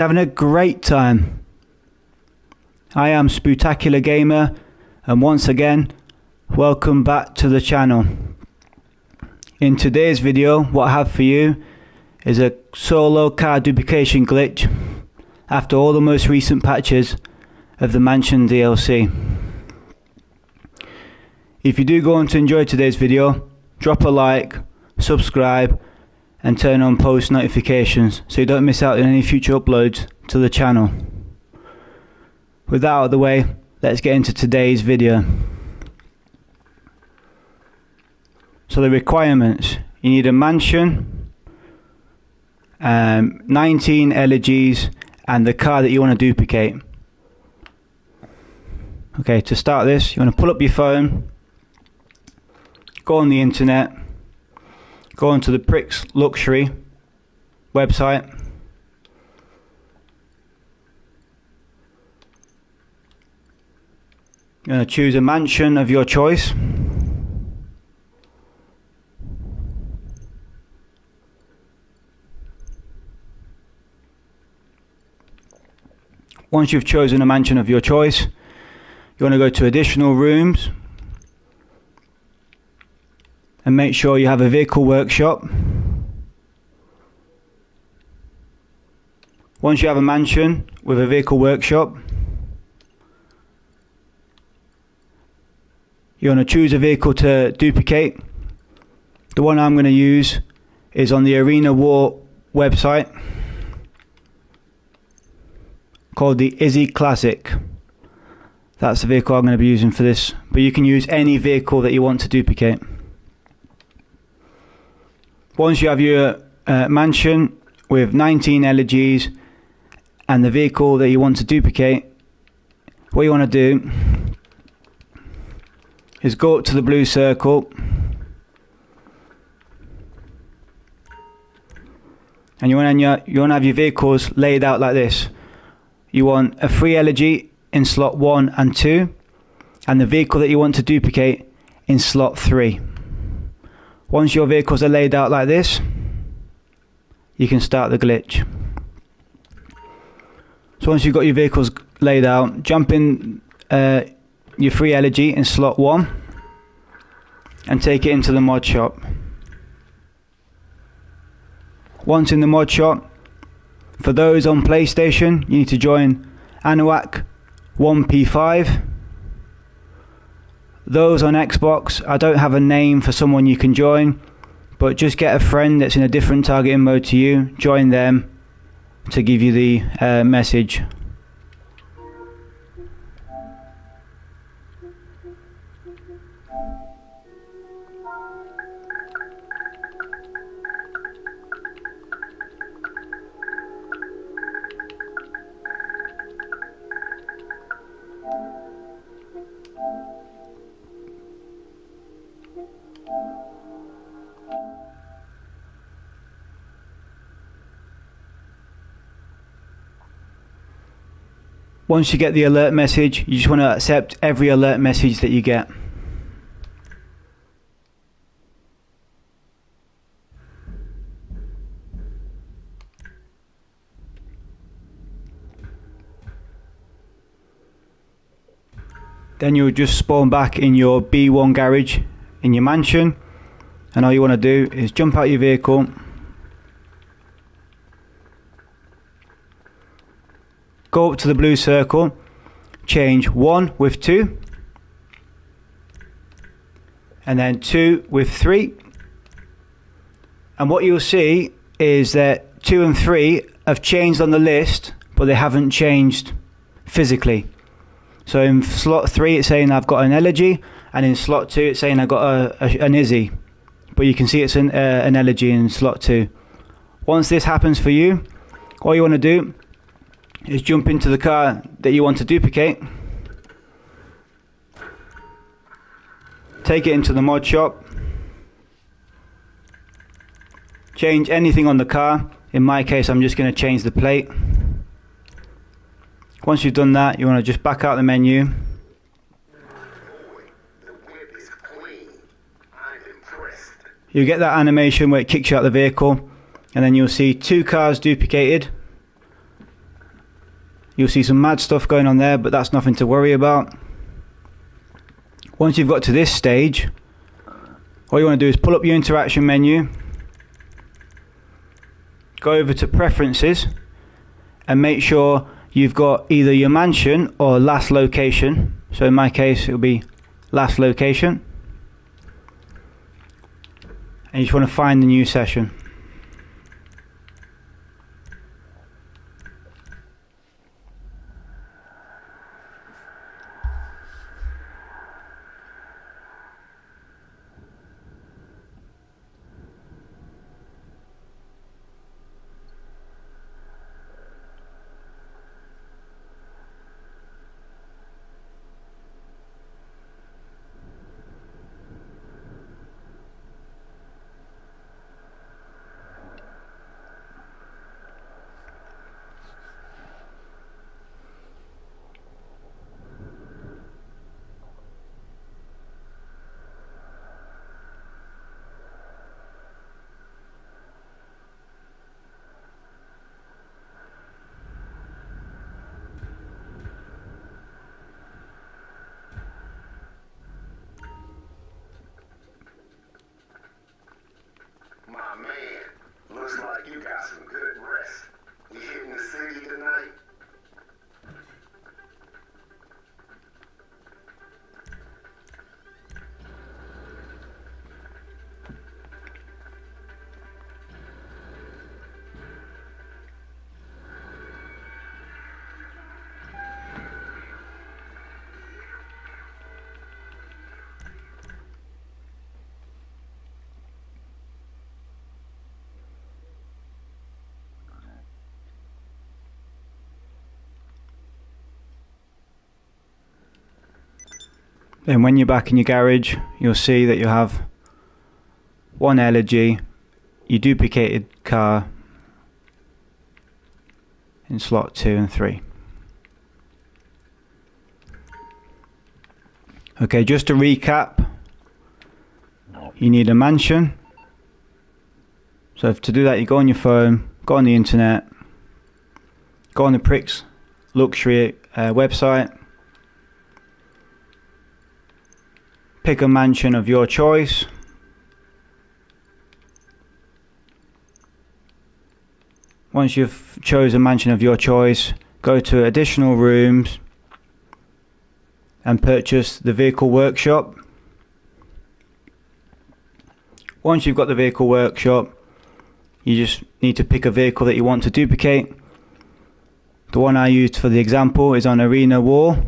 Having a great time. I am Spectacular Gamer, and once again, welcome back to the channel. In today's video, what I have for you is a solo card duplication glitch after all the most recent patches of the Mansion DLC. If you do go on to enjoy today's video, drop a like, subscribe and turn on post notifications so you don't miss out on any future uploads to the channel. With that out of the way, let's get into today's video. So the requirements: you need a mansion, 19 elegies and the car that you want to duplicate. Okay, to start this, you want to pull up your phone, go on the internet, go onto the Pricks Luxury website. You're going to choose a mansion of your choice. Once you've chosen a mansion of your choice, you want to go to additional rooms and make sure you have a vehicle workshop. Once you have a mansion with a vehicle workshop, you want to choose a vehicle to duplicate. The one I'm going to use is on the Arena War website called the Youga Classic. That's the vehicle I'm going to be using for this, but you can use any vehicle that you want to duplicate. Once you have your mansion with 19 elegies and the vehicle that you want to duplicate, what you want to do is go up to the blue circle and you want to have your vehicles laid out like this. You want a free elegy in slot 1 and 2 and the vehicle that you want to duplicate in slot 3. Once your vehicles are laid out like this, you can start the glitch. So once you've got your vehicles laid out, jump in your free elegy in slot 1 and take it into the mod shop. Once in the mod shop, for those on PlayStation, you need to join Anuak 1P5. Those on Xbox, I don't have a name for someone you can join, but just get a friend that's in a different targeting mode to you, join them to give you the message. Once you get the alert message, you just want to accept every alert message that you get. Then you'll just spawn back in your B1 garage in your mansion, and all you want to do is jump out your vehicle, go up to the blue circle, change 1 with 2 and then 2 with 3, and what you'll see is that 2 and 3 have changed on the list but they haven't changed physically. So in slot 3 it's saying I've got an elegy, and in slot 2 it's saying I've got an Izzy, but you can see it's an elegy in slot 2. Once this happens for you, all you want to do is jump into the car that you want to duplicate, take it into the mod shop, change anything on the car. In my case, I'm just going to change the plate. Once you've done that, you want to just back out the menu, you get that animation where it kicks you out the vehicle, and then you'll see 2 cars duplicated, You'll see some mad stuff going on there, but that's nothing to worry about. Once you've got to this stage, all you want to do is pull up your interaction menu, go over to preferences, and make sure you've got either your mansion or last location. So in my case it'll be last location, and you just want to find the new session. My man, looks like you got some good rest. You hitting the city tonight? Then when you're back in your garage, you'll see that you have one Elegy, your duplicated car in slot 2 and 3. Okay, just to recap, you need a mansion. So to do that, you go on your phone, go on the internet, go on the Pricks Luxury website, pick a mansion of your choice. Once you've chosen a mansion of your choice, go to additional rooms and purchase the vehicle workshop. Once you've got the vehicle workshop, you just need to pick a vehicle that you want to duplicate. The one I used for the example is on Arena War,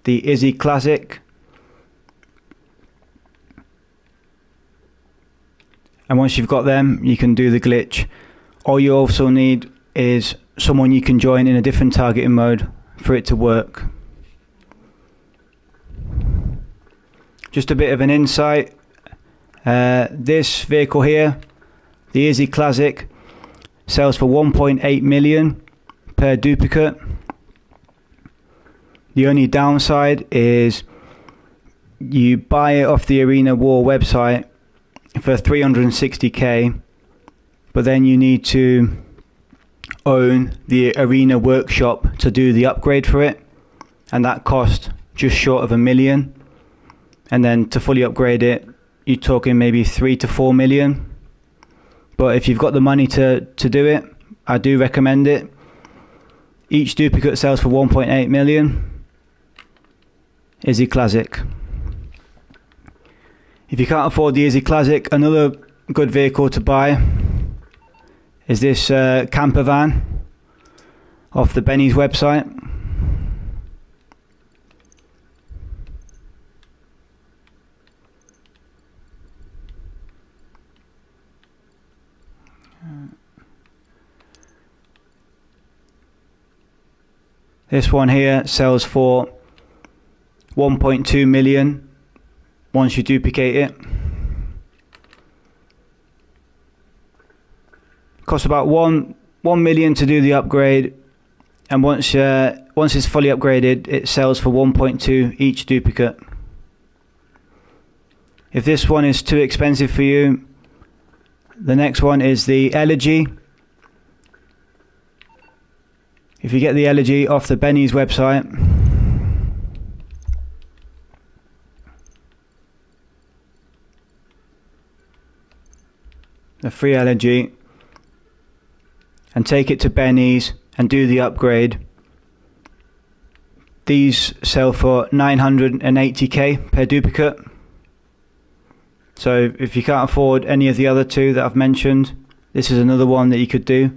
the Issi Classic. And once you've got them, you can do the glitch. All you also need is someone you can join in a different targeting mode for it to work. Just a bit of an insight. This vehicle here, the Issi Classic, sells for 1.8 million per duplicate. The only downside is you buy it off the Arena War website for 360k, but then you need to own the Arena workshop to do the upgrade for it, and that cost just short of 1 million. And then to fully upgrade it, you're talking maybe 3 to 4 million. But if you've got the money to do it, I do recommend it. Each duplicate sells for 1.8 million. Issi Classic. If you can't afford the Issi Classic, another good vehicle to buy is this camper van off the Benny's website. This one here sells for 1.2 million once you duplicate it. Costs about 1 million to do the upgrade, and once it's fully upgraded, it sells for 1.2 each duplicate. If this one is too expensive for you, the next one is the Elegy. If you get the Elegy off the Benny's website, the free Elegy, and take it to Benny's and do the upgrade, these sell for 980k per duplicate. So if you can't afford any of the other two that I've mentioned, this is another one that you could do.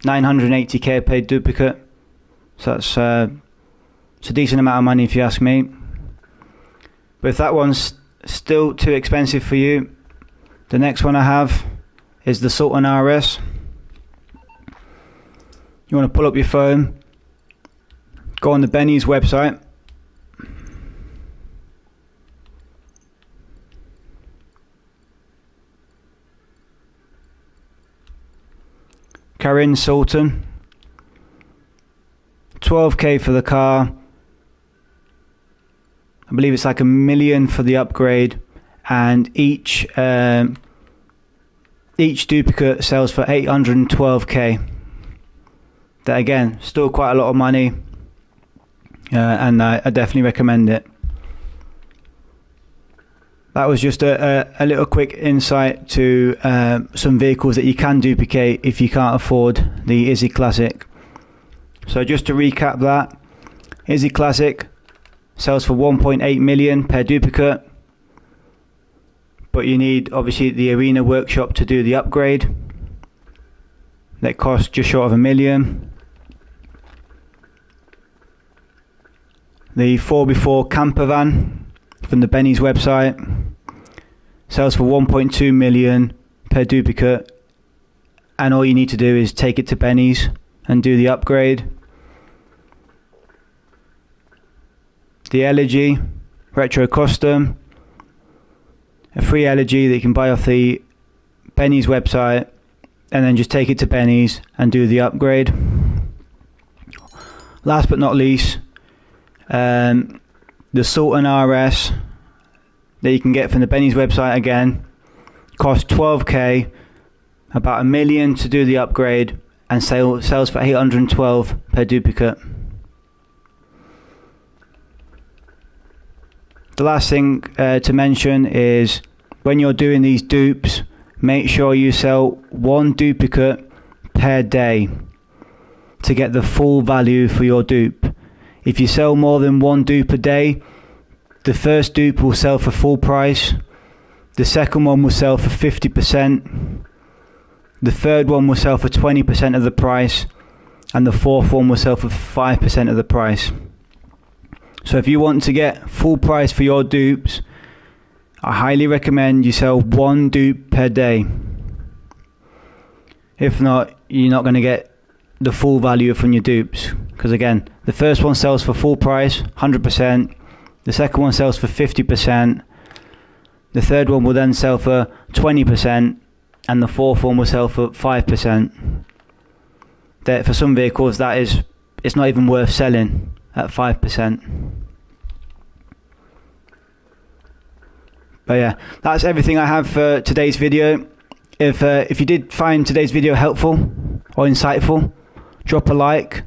980k per duplicate. So that's it's a decent amount of money if you ask me. But if that one's still too expensive for you, the next one I have is the Sultan RS. You want to pull up your phone, go on the Benny's website, Karin Sultan, 12k for the car. I believe it's like $1 million for the upgrade, and each duplicate sells for 812k. That again, still quite a lot of money, and I definitely recommend it. That was just a little quick insight to some vehicles that you can duplicate if you can't afford the Youga Classic. So just to recap that, Youga Classic sells for 1.8 million per duplicate, but you need obviously the Arena Workshop to do the upgrade. That costs just short of $1 million. The 4x4 camper van from the Benny's website sells for 1.2 million per duplicate, and all you need to do is take it to Benny's and do the upgrade. The Elegy Retro Custom, a free Elegy that you can buy off the Benny's website, and then just take it to Benny's and do the upgrade. Last but not least, the Sultan RS that you can get from the Benny's website again costs 12k, about $1 million to do the upgrade, and sells for 812 per duplicate. The last thing to mention is when you're doing these dupes, make sure you sell one duplicate per day to get the full value for your dupe. If you sell more than one dupe a day, the first dupe will sell for full price, the second one will sell for 50%, the third one will sell for 20% of the price, and the fourth one will sell for 5% of the price. So if you want to get full price for your dupes, I highly recommend you sell one dupe per day. If not, you're not going to get the full value from your dupes, because again, the first one sells for full price, 100%, the second one sells for 50%, the third one will then sell for 20%, and the fourth one will sell for 5%. That for some vehicles, it's not even worth selling at 5%. But yeah, that's everything I have for today's video. If you did find today's video helpful or insightful, drop a like,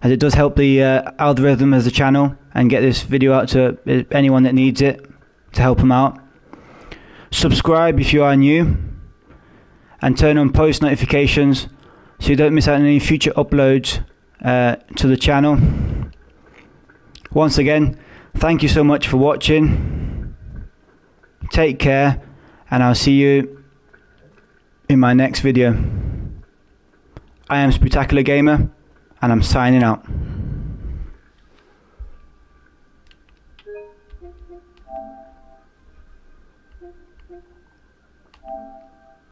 as it does help the algorithm of the channel and get this video out to anyone that needs it, to help them out. Subscribe if you are new, and turn on post notifications so you don't miss out on any future uploads to the channel. Once again, thank you so much for watching. Take care, and I'll see you in my next video. I am Spectacular Gamer, and I'm signing out.